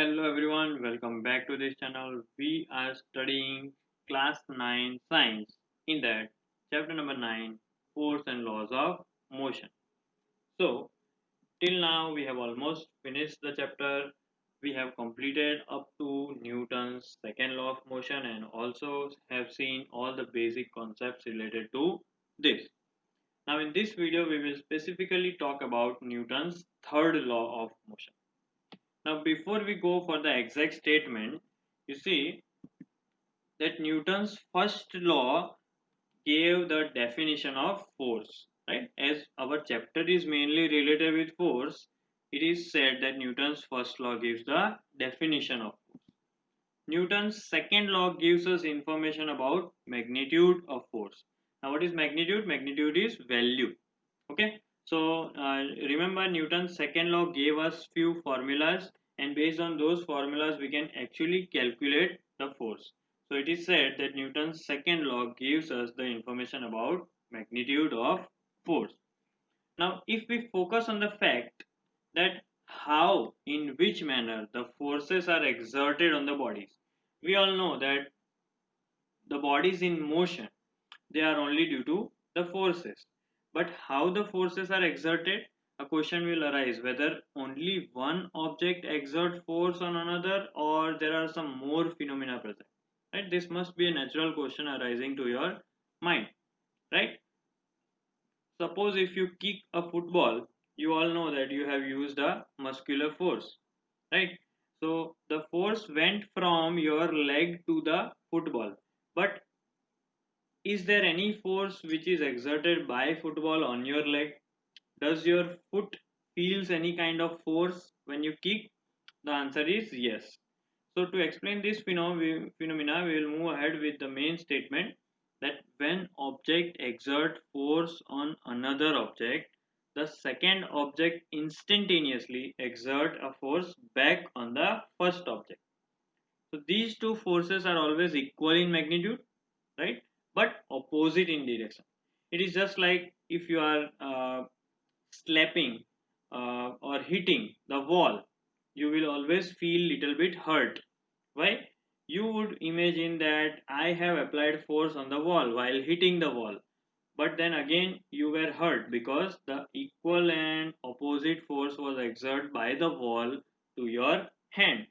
Hello everyone, welcome back to this channel. We are studying class 9 science. In that, chapter number 9, force and laws of motion. So, till now we have almost finished the chapter. We have completed up to Newton's second law of motion and also have seen all the basic concepts related to this. Now in this video we will specifically talk about Newton's third law of motion. Now, before we go for the exact statement, you see that Newton's first law gave the definition of force, right? As our chapter is mainly related with force, it is said that Newton's first law gives the definition of force. Newton's second law gives us information about magnitude of force. Now, what is magnitude? Magnitude is value. Okay, so remember Newton's second law gave us few formulas, and based on those formulas we can actually calculate the force. So it is said that Newton's second law gives us the information about magnitude of force. Now if we focus on the fact that how, in which manner the forces are exerted on the bodies, we all know that the bodies in motion, they are only due to the forces. But how the forces are exerted? A question will arise whether only one object exerts force on another or there are some more phenomena present. Right? This must be a natural question arising to your mind. Right? Suppose if you kick a football, you all know that you have used a muscular force. Right? So the force went from your leg to the football. But is there any force which is exerted by football on your leg? Does your foot feels any kind of force when you kick? The answer is yes. So to explain this phenomena, we will move ahead with the main statement that when object exert force on another object, the second object instantaneously exert a force back on the first object. So these two forces are always equal in magnitude, right? But opposite in direction. It is just like if you are slapping or hitting the wall, you will always feel little bit hurt. Why? You would imagine that I have applied force on the wall while hitting the wall, but then again you were hurt because the equal and opposite force was exerted by the wall to your hand.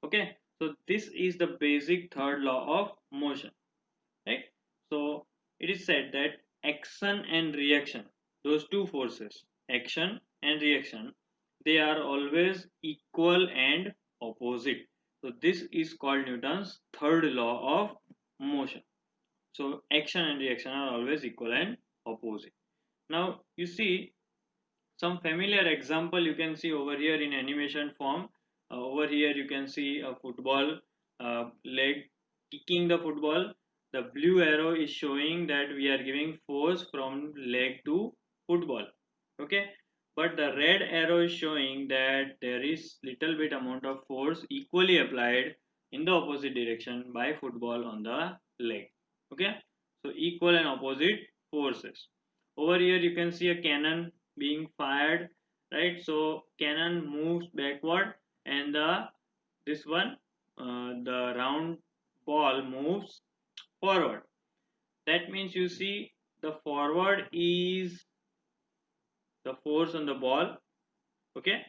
Okay, so this is the basic third law of motion, right? So it is said that action and reaction, those two forces, action and reaction, they are always equal and opposite. So this is called Newton's third law of motion. So action and reaction are always equal and opposite. Now you see some familiar example you can see over here in animation form. Over here you can see a football leg kicking the football. The blue arrow is showing that we are giving force from leg to football. Okay, but the red arrow is showing that there is little bit amount of force equally applied in the opposite direction by football on the leg. Okay, so equal and opposite forces. Over here you can see a cannon being fired, right? So cannon moves backward and the this one the round ball moves forward. That means you see the forward is the force on the ball. Okay,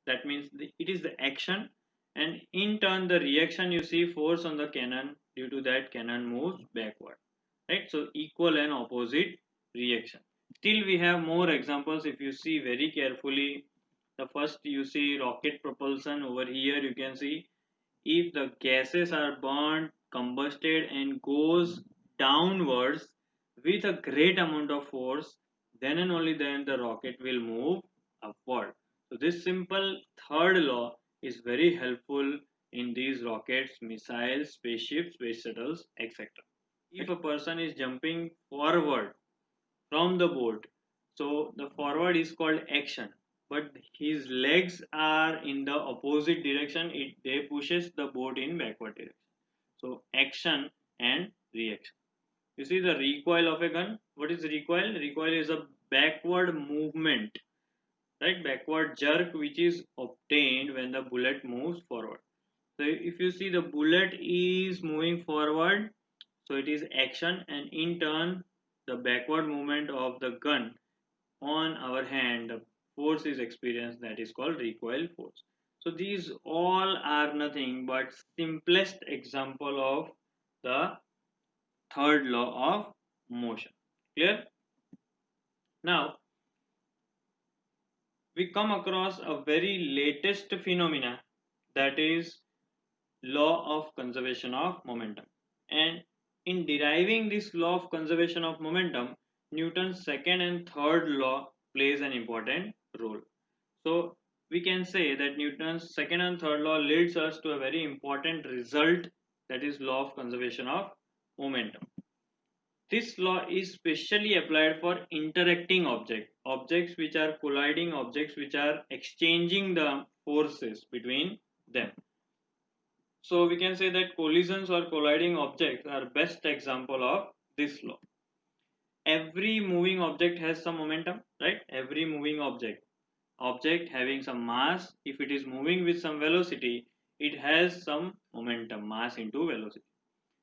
that means it is the action, and in turn the reaction, you see force on the cannon, due to that cannon moves backward, right? So equal and opposite reaction. Still we have more examples. If you see very carefully, the first you see rocket propulsion. Over here you can see if the gases are burnt, combusted and goes downwards with a great amount of force, then and only then the rocket will move upward. So this simple third law is very helpful in these rockets, missiles, spaceships, space shuttles, etc. If a person is jumping forward from the boat, so the forward is called action, but his legs are in the opposite direction. They pushes the boat in backward direction. So action and reaction. You see the recoil of a gun. What is recoil? Recoil is a backward movement right? Backward jerk, which is obtained when the bullet moves forward. So if you see the bullet is moving forward, so it is action, and in turn the backward movement of the gun on our hand, the force is experienced, that is called recoil force. So these all are nothing but simplest example of the third law of motion. Clear? Now we come across a very latest phenomena, that is law of conservation of momentum. And in deriving this law of conservation of momentum, Newton's second and third law plays an important role. So we can say that Newton's second and third law leads us to a very important result, that is law of conservation of momentum. This law is specially applied for interacting objects which are colliding, objects which are exchanging the forces between them. So we can say that collisions or colliding objects are best example of this law. Every moving object has some momentum, right? Every moving object having some mass, if it is moving with some velocity, it has some momentum, mass into velocity.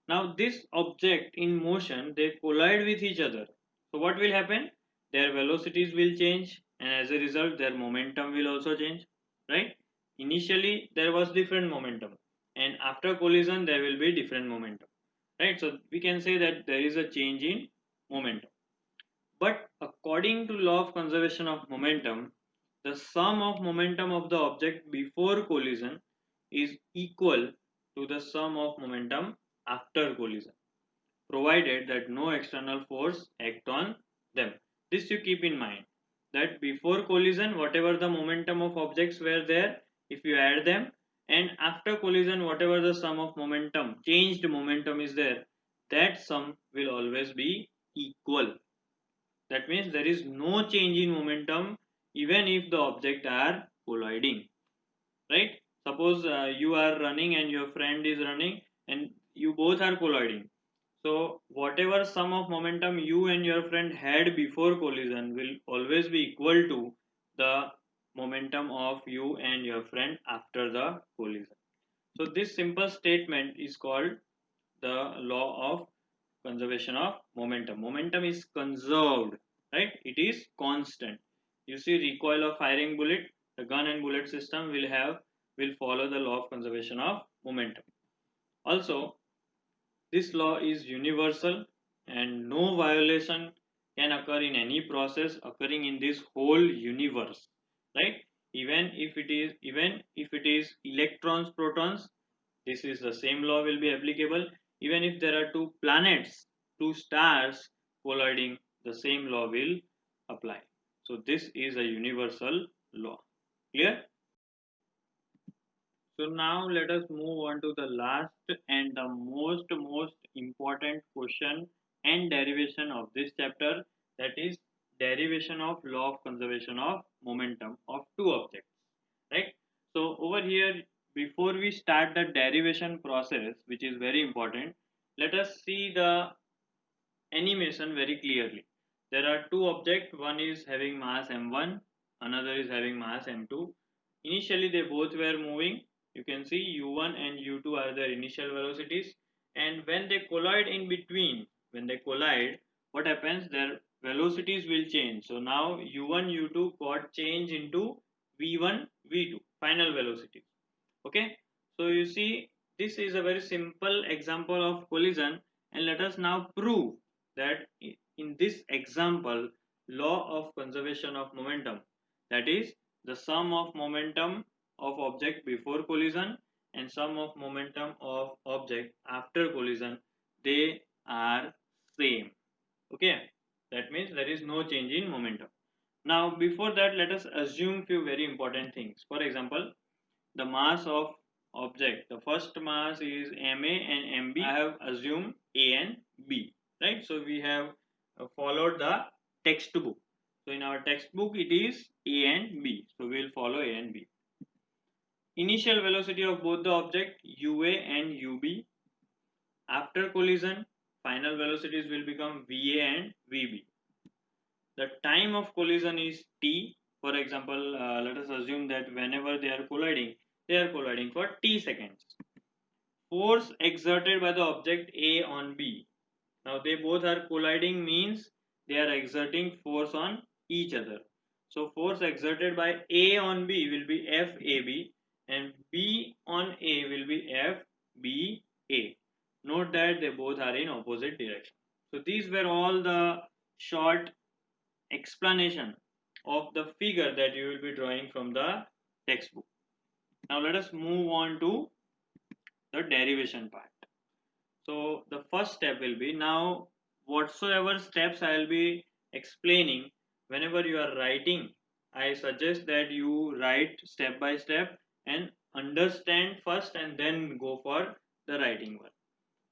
Now this object in motion, they collide with each other. So what will happen? Their velocities will change, and as a result their momentum will also change, right? Initially there was different momentum, and after collision there will be different momentum, right? So we can say that there is a change in momentum. But according to law of conservation of momentum, the sum of momentum of the object before collision is equal to the sum of momentum after collision, provided that no external force act on them. This you keep in mind, that before collision whatever the momentum of objects were there, if you add them, and after collision whatever the sum of momentum, changed momentum is there, that sum will always be equal. That means there is no change in momentum even if the objects are colliding, right? Suppose you are running and your friend is running and you both are colliding. So whatever sum of momentum you and your friend had before collision will always be equal to the momentum of you and your friend after the collision. So this simple statement is called the law of conservation of momentum. Momentum is conserved, right? It is constant. You see, recoil of firing bullet, the gun and bullet system will follow the law of conservation of momentum. Also, this law is universal and no violation can occur in any process occurring in this whole universe, right? Even if it is electrons, protons, this is the same law will be applicable. Even if there are two planets, two stars colliding, the same law will apply. So this is a universal law. Clear? So now let us move on to the last and the most important question and derivation of this chapter, that is derivation of law of conservation of momentum of two objects, right? So over here, before we start the derivation process, which is very important, let us see the animation very clearly. There are two objects, one is having mass m1, another is having mass m2. Initially they both were moving. You can see u1 and u2 are their initial velocities, and when they collide in between, when they collide, what happens? Their velocities will change. So now u1 u2 got changed into v1 v2 final velocities. Okay, so you see this is a very simple example of collision, and let us now prove that in this example law of conservation of momentum, that is the sum of momentum of object before collision and sum of momentum of object after collision, they are same. Okay, that means there is no change in momentum. Now before that, let us assume few very important things. For example, the mass of object, the first mass is ma and mb. I have assumed a and b, right? So we have followed the textbook. So in our textbook it is a and b, so we will follow a and b. Initial velocity of both the object ua and ub. After collision, final velocities will become va and vb. The time of collision is t. For example, let us assume that whenever they are colliding for t seconds. Force exerted by the object A on B. Now they both are colliding means they are exerting force on each other. So force exerted by A on B will be FAB and B on A will be FBA. Note that they both are in opposite direction. So these were all the short explanation of the figure that you will be drawing from the textbook. Now let us move on to the derivation part. So the first step will be, now whatsoever steps I will be explaining, whenever you are writing, I suggest that you write step by step and understand first and then go for the writing one.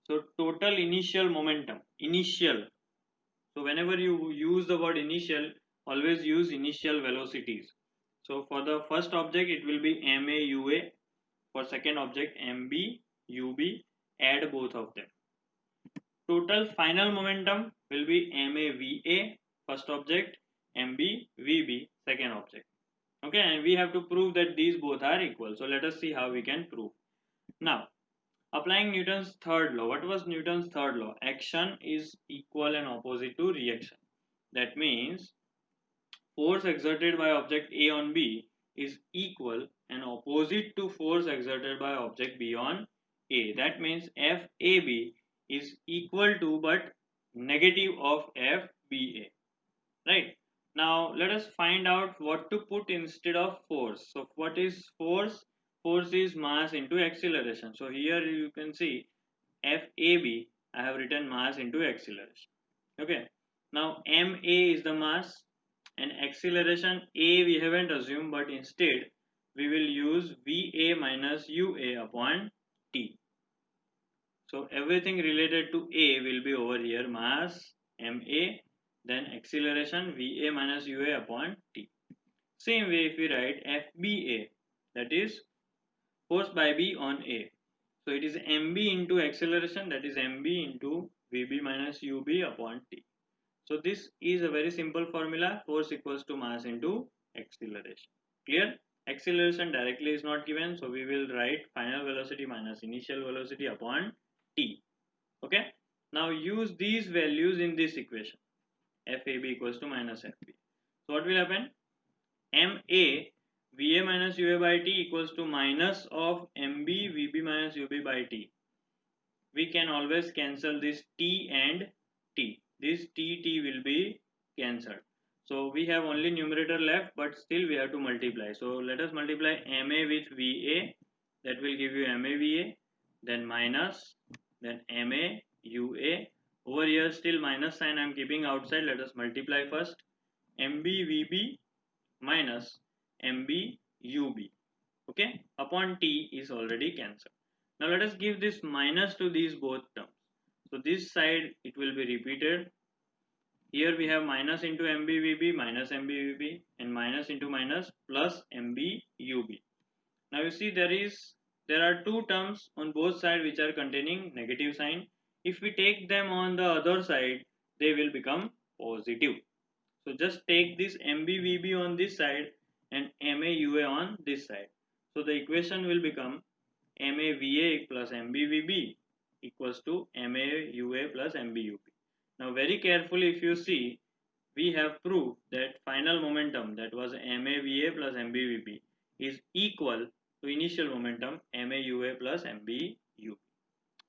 So total initial momentum, initial. So whenever you use the word initial, always use initial velocities. So for the first object it will be MAUA, for second object MBUB, add both of them. Total final momentum will be MAVA, first object, MBVB, second object. Okay, and we have to prove that these both are equal. So let us see how we can prove. Now, applying Newton's third law. What was Newton's third law? Action is equal and opposite to reaction. That means force exerted by object A on B is equal and opposite to force exerted by object B on A. That means FAB is equal to but negative of FBA. Right? Now let us find out what to put instead of force. So what is force? Force is mass into acceleration. So here you can see FAB, I have written mass into acceleration. Okay. Now MA is the mass and acceleration A we haven't assumed, but instead we will use VA minus UA upon T. So everything related to A will be over here, mass MA, then acceleration VA minus UA upon T. Same way if we write FBA, that is force by B on A. So it is MB into acceleration, that is MB into VB minus UB upon T. So this is a very simple formula, force equals to mass into acceleration. Clear? Acceleration directly is not given, so we will write final velocity minus initial velocity upon T. Okay? Now use these values in this equation. FAB equals to minus FB. So what will happen? MA VA minus UA by T equals to minus of MB VB minus UB by T. We can always cancel this T and T. This T will be cancelled. So we have only numerator left, but still we have to multiply. So let us multiply MA with VA. That will give you MAVA. Then minus. Then MAUA. Over here still minus sign I am keeping outside. Let us multiply first. MBVB minus MBUB. Okay. Upon T is already cancelled. Now let us give this minus to these both terms. So this side it will be repeated. Here we have minus into MBVB minus MBVB and minus into minus plus MBUB. Now you see there are two terms on both sides which are containing negative sign. If we take them on the other side, they will become positive. So just take this MBVB on this side and MAUA on this side. So the equation will become MAVA plus MBVB equals to MAUA plus MBUB. Now very carefully if you see, we have proved that final momentum, that was MAVA plus MBVB, is equal to initial momentum MAUA plus MBUB.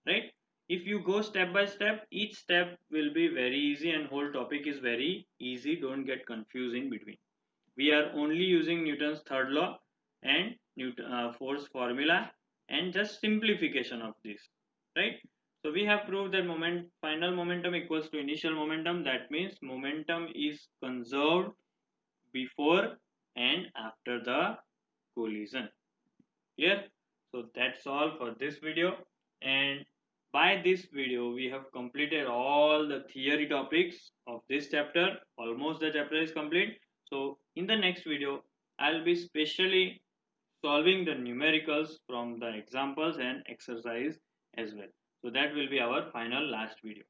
Right? If you go step by step, each step will be very easy and whole topic is very easy. Don't get confused in between. We are only using Newton's third law and force formula and just simplification of this, right? So we have proved that final momentum equals to initial momentum. That means momentum is conserved before and after the collision. Clear? So that's all for this video, and by this video we have completed all the theory topics of this chapter. Almost the chapter is complete. So in the next video I'll be specially solving the numericals from the examples and exercise as well. So that will be our final last video.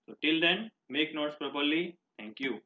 So till then, make notes properly. Thank you.